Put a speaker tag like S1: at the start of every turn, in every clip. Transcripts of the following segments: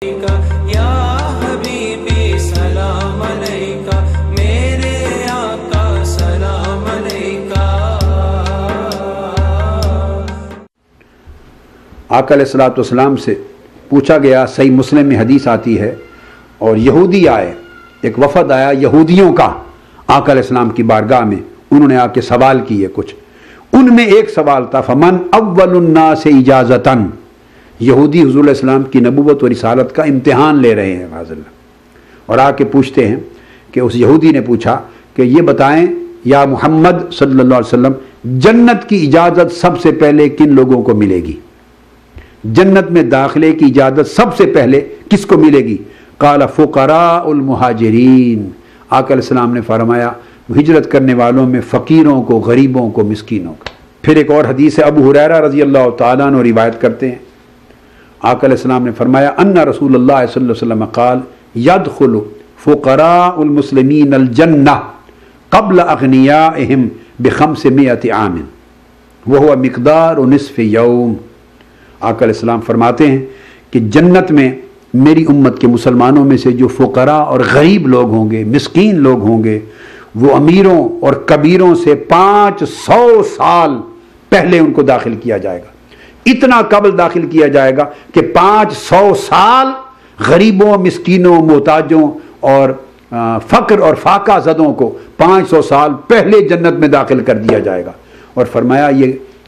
S1: یا حبیبی سلام علیکہ، میرے آقا سلام علیکہ۔
S2: آقا علیہ الصلوۃ والسلام سے پوچھا گیا، صحیح مسلم میں حدیث آتی ہے، اور یہودی آئے، ایک وفد آیا یہودیوں کا آقا علیہ السلام کی بارگاہ میں، انہوں نے آ کے سوال کیے کچھ، ان میں ایک سوال تھا فمن اول الناس اجازتاً، یہودی حضور علیہ السلام کی نبوت و رسالت کا امتحان لے رہے ہیں معاذ اللہ، اور آ کے پوچھتے ہیں کہ اس یہودی نے پوچھا کہ یہ بتائیں یا محمد صلی اللہ علیہ وسلم، جنت کی اجازت سب سے پہلے کن لوگوں کو ملے گی؟ جنت میں داخلے کی اجازت سب سے پہلے کس کو ملے گی؟ قال فقراء المہاجرین، آقا علیہ السلام نے فرمایا ہجرت کرنے والوں میں فقیروں کو، غریبوں کو، مسکینوں کو۔ پھر ایک اور حدیث ہے، ابو ہریرہ رضی اللہ تعالیٰ عنہ روایت کرتے ہیں، آقا علیہ السلام نے فرمایا ان رسول اللہ صلی اللہ علیہ وسلم قال يدخل فقراء المسلمین الجنہ قبل اغنیائهم ب500 عام وهو مقدار نصف یوم۔ آقا علیہ السلام فرماتے ہیں کہ جنت میں میری امت کے مسلمانوں میں سے جو فقراء اور غریب لوگ ہوں گے، مسکین لوگ ہوں گے، وہ امیروں اور کبیروں سے 500 سال پہلے ان کو داخل کیا جائے گا، اتنا قبل داخل کیا جائے گا کہ 500 سال غریبوں، مسکینوں، محتاجوں اور فقر اور فاقہ زدوں کو 500 سال پہلے جنت میں داخل کر دیا جائے گا۔ اور فرمایا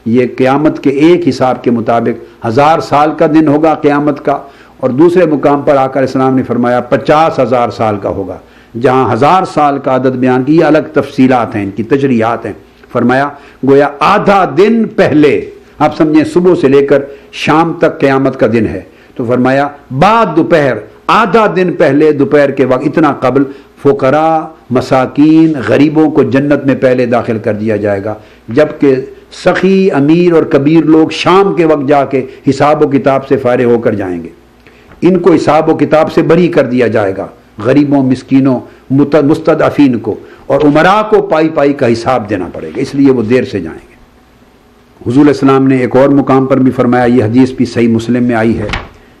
S2: یہ قیامت کے ایک حساب کے مطابق 1000 سال کا دن ہوگا قیامت کا، اور دوسرے مقام پر آقا علیہ السلام نے فرمایا 50,000 سال کا ہوگا، جہاں 1000 سال کا عدد بیان کی، یہ الگ تفصیلات ہیں، ان کی تجریحات ہیں۔ فرمایا گویا آدھا دن پہلے، آپ سمجھیں صبح سے لے کر شام تک قیامت کا دن ہے، تو فرمایا بعد دوپہر، آدھا دن پہلے دوپہر کے وقت، اتنا قبل فقراء، مساکین، غریبوں کو جنت میں پہلے داخل کر دیا جائے گا، جبکہ سخی، امیر اور کبیر لوگ شام کے وقت جا کے حساب و کتاب سے فارغ ہو کر جائیں گے، ان کو حساب و کتاب سے بری کر دیا جائے گا، غریبوں، مسکینوں، مستضعفین کو، اور امراء کو پائی پائی کا حساب دینا پڑے گا، اس لیے وہ دیر سے جائیں گے۔ حضور علیہ السلام نے ایک اور مقام پر بھی فرمایا، یہ حدیث بھی صحیح مسلم میں آئی ہے،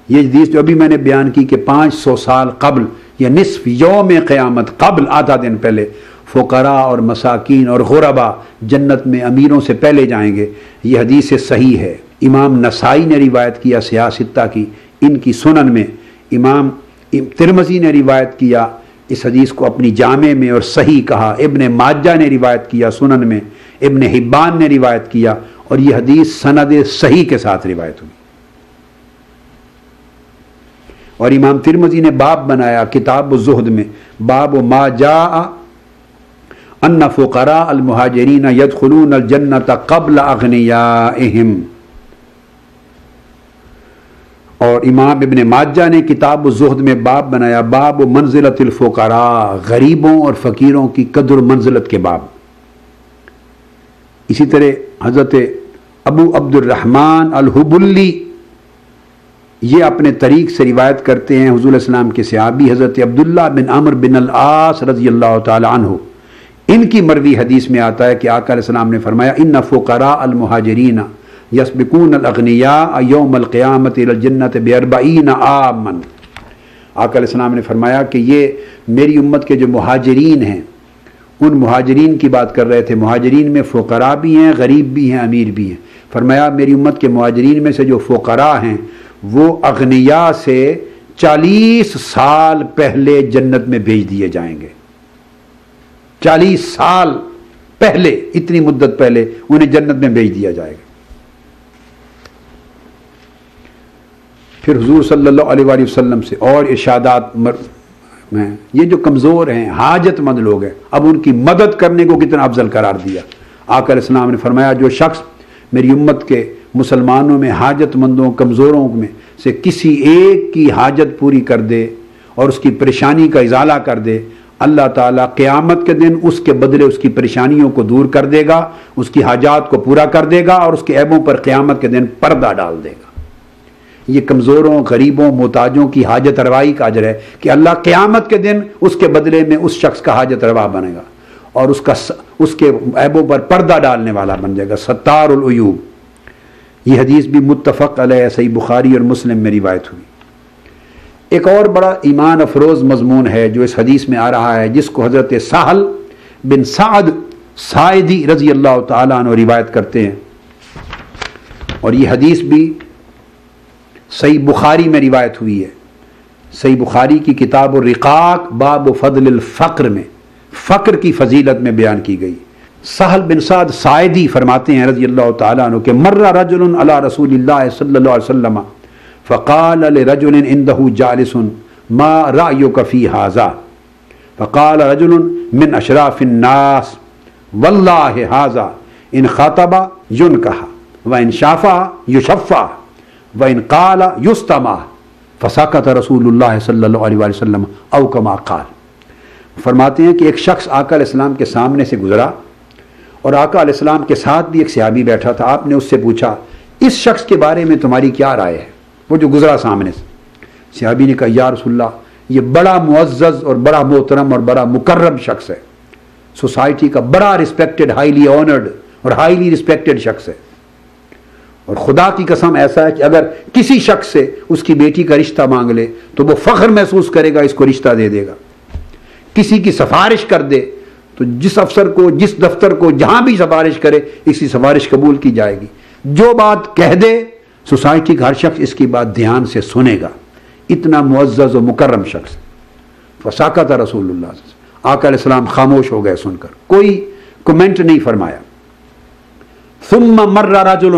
S2: یہ حدیث جو ابھی میں نے بیان کی کہ 500 سال قبل یا نصف یوم قیامت قبل، آدھا دن پہلے فقراء اور مساکین اور غربا جنت میں امیروں سے پہلے جائیں گے، یہ حدیث صحیح ہے۔ امام نسائی نے روایت کیا سیاہ ستہ کی، ان کی سنن میں، امام ترمذی نے روایت کیا اس حدیث کو اپنی جامع میں اور صحیح کہا، ابن ماجہ نے روایت کیا سنن میں، ابن حبان نے روایت کیا، اور یہ حدیث سند صحیح کے ساتھ روایت ہوئی۔ اور امام ترمذی نے باب بنایا کتاب الزہد میں، باب ما جاء ان فقراء المہاجرین يدخلون الجنۃ قبل اغنیائہم، اور امام ابن ماجہ نے کتاب الزہد میں باب بنایا باب منزلت الفقراء، غریبوں اور فقیروں کی قدر منزلت کے باب۔ اسی طرح حضرت ابو عبد الرحمن الحبلی یہ اپنے طریق سے روایت کرتے ہیں، حضور علیہ السلام کے صحابی حضرت عبداللہ بن عمرو بن العاص رضی اللہ تعالی عنہ، ان کی مروی حدیث میں آتا ہے کہ آقا علیہ السلام نے فرمایا ان فقراء المہاجرین یسبقون الاغنیاء یوم القیامت الی الجنۃ ب40 عاما۔ آقا علیہ السلام نے فرمایا کہ یہ میری امت کے جو مہاجرین ہیں، ان مہاجرین کی بات کر رہے تھے، مہاجرین میں فقراء بھی ہیں، غریب بھی ہیں، امیر بھی ہیں۔ فرمایا میری امت کے مہاجرین میں سے جو فقراء ہیں وہ اغنیاء سے 40 سال پہلے جنت میں بھیج دیے جائیں گے، 40 سال پہلے، اتنی مدت پہلے انہیں جنت میں بھیج دیا جائے گا۔ پھر حضور صلی اللہ علیہ وآلہ وسلم سے اور ارشادات میں، یہ جو کمزور ہیں، حاجت مند لوگ ہیں، اب ان کی مدد کرنے کو کتنا افضل قرار دیا۔ آقا علیہ السلام نے فرمایا جو شخص میری امت کے مسلمانوں میں حاجت مندوں، کمزوروں میں سے کسی ایک کی حاجت پوری کر دے اور اس کی پریشانی کا ازالہ کر دے، اللہ تعالیٰ قیامت کے دن اس کے بدلے اس کی پریشانیوں کو دور کر دے گا، اس کی حاجات کو پورا کر دے گا، اور اس کے عیبوں پر قیامت کے دن پردہ ڈال دے گا۔ یہ کمزوروں، غریبوں، محتاجوں کی حاجت روائی کا اجر ہے کہ اللہ قیامت کے دن اس کے بدلے میں اس شخص کا حاجت روا بنے گا، اور اس کے عیبوں پر پردہ ڈالنے والا بن جائے گا، ستار العیوب۔ یہ حدیث بھی متفق علیہ صحیح بخاری اور مسلم میں روایت ہوئی۔ ایک اور بڑا ایمان افروز مضمون ہے جو اس حدیث میں آ رہا ہے، جس کو حضرت سہل بن سعد ساعدی رضی اللہ تعالیٰ عنہ روایت کرتے ہیں، اور یہ حدیث بھی صحیح بخاری میں روایت ہوئی ہے۔ صحیح بخاری کی کتاب الرقاق باب فضل الفقر میں فقر کی فضیلت میں بیان کی گئی۔ سہل بن سعد ساعدی فرماتے ہیں رضی اللہ تعالیٰ عنہ کہ مر رجل علی رسول اللہ صلی اللہ علیہ وسلم فقال لرجل عنده جالس ما رأيك في هذا فقال رجل من اشراف الناس والله هذا ان خطب ينكح وان شافع يشفع وان قال يستمع فسكت رسول اللہ صلی اللہ علیہ وسلم او كما قال۔ فرماتے ہیں کہ ایک شخص آقا علیہ السلام کے سامنے سے گزرا اور آقا علیہ السلام کے ساتھ بھی ایک صحابی بیٹھا تھا۔ آپ نے اس سے پوچھا اس شخص کے بارے میں تمہاری کیا رائے ہے، وہ جو گزرا سامنے سے۔ صحابی نے کہا یا رسول اللہ یہ بڑا معزز اور بڑا محترم اور بڑا مکرم شخص ہے، سوسائٹی کا بڑا رسپیکٹڈ، ہائیلی آنرڈ اور ہائیلی رسپیکٹڈ شخص ہے، اور خدا کی قسم ایسا ہے کہ اگر کسی شخص سے اس کی بیٹی کا رشتہ مانگ لے تو وہ فخر محسوس کرے گا، اس کو رشتہ دے دے گا۔ کسی کی سفارش کر دے تو جس افسر کو، جس دفتر کو، جہاں بھی سفارش کرے اس کی سفارش قبول کی جائے گی۔ جو بات کہہ دے سوسائٹی کا ہر شخص اس کی بات دھیان سے سنے گا، اتنا معزز و مکرم شخص۔ فساکت رسول اللہ، آقا علیہ السلام خاموش ہو گئے سن کر، کوئی کمنٹ نہیں فرمایا۔ ثم مر رجل،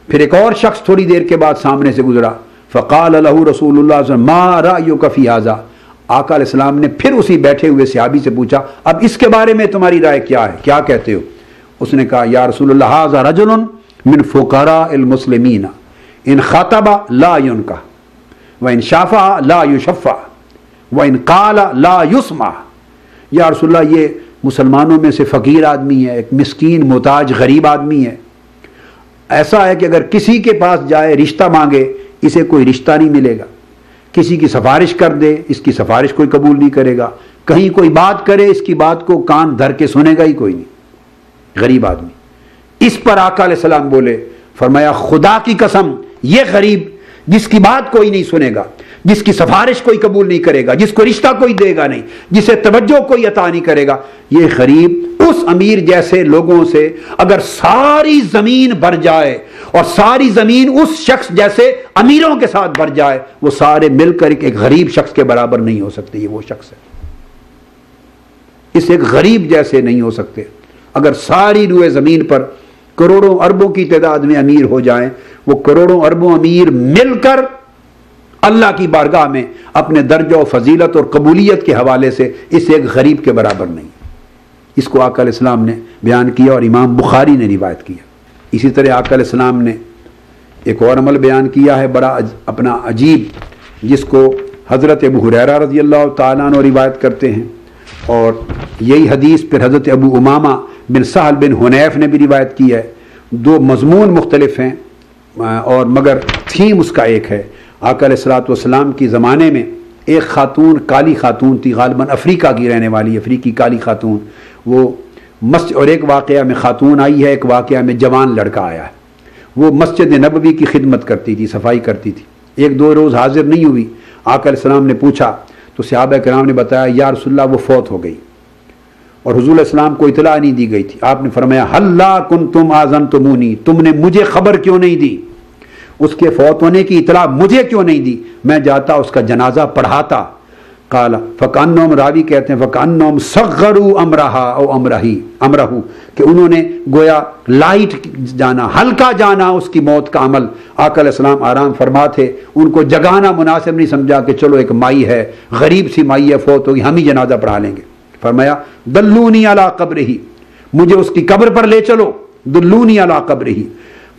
S2: پھر ایک اور شخص تھوڑی دیر کے بعد سامنے سے گزرا۔ فقال له رسول اللہ صلی اللہ علیہ وسلم ما رأيك في هذا، آقا علیہ السلام نے پھر اسی بیٹھے ہوئے صحابی سے پوچھا اب اس کے بارے میں تمہاری رائے کیا ہے، کیا کہتے ہو؟ اس نے کہا یا رسول اللہ ھذا رجل من فقراء المسلمین ان خطب لا ينکح وان شافع لا يشفع وان قال لا يسمع۔ یا رسول اللہ یہ مسلمانوں میں سے فقیر آدمی ہے، ایک مسکین محتاج غریب آدمی ہے، ایسا ہے کہ اگر کسی کے پاس جائے رشتہ مانگے اسے کوئی رشتہ نہیں ملے گا، کسی کی سفارش کر دے اس کی سفارش کوئی قبول نہیں کرے گا، کہیں کوئی بات کرے اس کی بات کو کان دھر کے سنے گا ہی کوئی نہیں، غریب آدمی۔ اس پر آقا علیہ السلام بولے، فرمایا خدا کی قسم یہ غریب جس کی بات کوئی نہیں سنے گا، جس کی سفارش کوئی قبول نہیں کرے گا، جس کو رشتہ کوئی دے گا نہیں، جسے توجہ کوئی عطا نہیں کرے گا، یہ غریب اس امیر جیسے لوگوں سے اگر ساری زمین بھر جائے اور ساری زمین اس شخص جیسے امیروں کے ساتھ بھر جائے، وہ سارے مل کر ایک غریب شخص کے برابر نہیں ہو سکتے۔ یہ وہ شخص ہے، اس ایک غریب جیسے نہیں ہو سکتے۔ اگر ساری روئے زمین پر کروڑوں اربوں کی تعداد میں امیر ہو جائیں، وہ کروڑوں اربوں امیر مل کر اللہ کی بارگاہ میں اپنے درجہ و فضیلت اور قبولیت کے حوالے سے اس ایک غریب کے برابر نہیں۔ اس کو آقا علیہ السلام نے بیان کیا اور امام بخاری نے روایت کیا۔ اسی طرح آقا علیہ السلام نے ایک اور عمل بیان کیا ہے بڑا اپنا عجیب، جس کو حضرت ابو ہریرہ رضی اللہ تعالیٰ عنہ روایت کرتے ہیں، اور یہی حدیث پھر حضرت ابو امامہ بن سہل بن حنیف نے بھی روایت کی ہے۔ دو مضمون مختلف ہیں اور مگر تھیم اس کا ایک ہے۔ آقا علیہ الصلوۃ والسلام کی زمانے میں ایک خاتون، کالی خاتون تھی، غالباً افریقہ کی رہنے والی، افریقی کالی خاتون، وہ مسجد، اور ایک واقعہ میں خاتون آئی ہے، ایک واقعہ میں جوان لڑکا آیا ہے، وہ مسجد نبوی کی خدمت کرتی تھی، صفائی کرتی تھی، ایک دو روز حاضر نہیں ہوئی۔ آقا علیہ السلام نے پوچھا تو صحابہ کرام نے بتایا یا رسول اللہ وہ فوت ہو گئی، اور حضور علیہ السلام کو اطلاع نہیں دی گئی تھی۔ آپ نے فرمایا ہلا کنتم آذنتمونی، تم نے مجھے خبر کیوں نہیں دی، اس کے فوت ہونے کی اطلاع مجھے کیوں نہیں دی، میں جاتا اس کا جنازہ پڑھاتا۔ قال فکانہم، راوی کہتے ہیں فکانہم صغروا امرہا او امرہ، کہ انہوں نے گویا لائٹ جانا، ہلکا جانا اس کی موت کا عمل۔ آقا علیہ السلام آرام فرما تھے، ان کو جگانا مناسب نہیں سمجھا کہ چلو ایک مائی ہے، غریب سی مائی ہے، فوت ہوگی، ہم ہی جنازہ پڑھا لیں گے۔ فرمایا دلونی علی قبرہ، مجھے اس کی قبر پر لے چلو، دلونی علی قبرہ،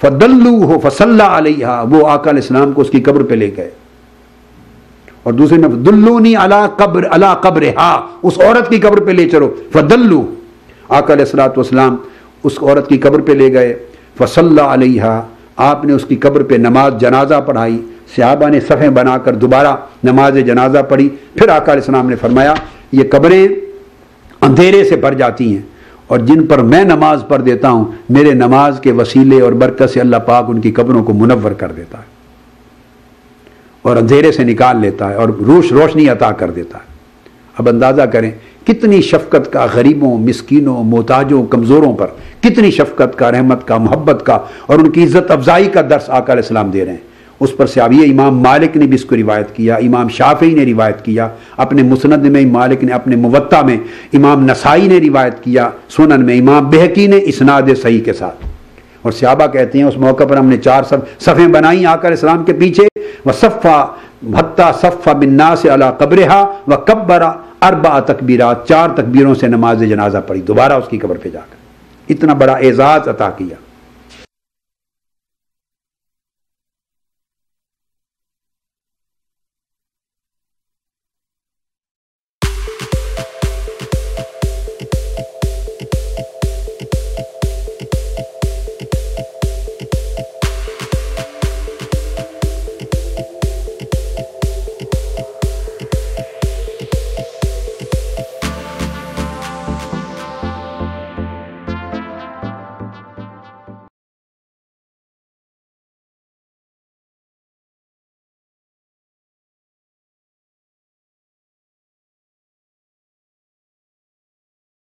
S2: فدلوہ فصلی علیہا، وہ آقا علیہ السلام کو اس کی قبر پہ لے گئے۔ اور دوسرے میں دلونی علی قبرہا، اس عورت کی قبر پہ لے چلو، فدلو، آقا علیہ الصلوۃ والسلام اس عورت کی قبر پہ لے گئے، فصلی علیہا، آپ نے اس کی قبر پہ نماز جنازہ پڑھائی، صحابہ نے صفیں بنا کر دوبارہ نماز جنازہ پڑھی۔ پھر آقا علیہ السلام نے فرمایا یہ قبریں اندھیرے سے بھر جاتی ہیں، اور جن پر میں نماز پڑھ دیتا ہوں میرے نماز کے وسیلے اور برکت سے اللہ پاک ان کی قبروں کو منور کر دیتا ہے۔ اور اندھیرے سے نکال لیتا ہے اور روشنی عطا کر دیتا ہے۔ اب اندازہ کریں کتنی شفقت کا غریبوں، مسکینوں، محتاجوں، کمزوروں پر کتنی شفقت کا، رحمت کا، محبت کا اور ان کی عزت افزائی کا درس آقا علیہ السلام دے رہے ہیں۔ اس پر سے اب یہ امام مالک نے بھی اس کو روایت کیا، امام شافعی نے روایت کیا اپنے مسند میں، مالک نے اپنے موطا میں، امام نسائی نے روایت کیا سنن میں، امام بہقی نے اسناد صحیح کے ساتھ۔ اور صحابہ کہتے ہیں اس موقع پر ہم نے 4 صفیں بنائیں آقا علیہ السلام کے پیچھے، وصفا حتی صفا بالناس علی قبرہا وکبر 4 تکبیرات، 4 تکبیروں سے نماز جنازہ پڑھی دوبارہ اس کی قبر پہ جا کر، اتنا بڑا اعزاز عطا کیا۔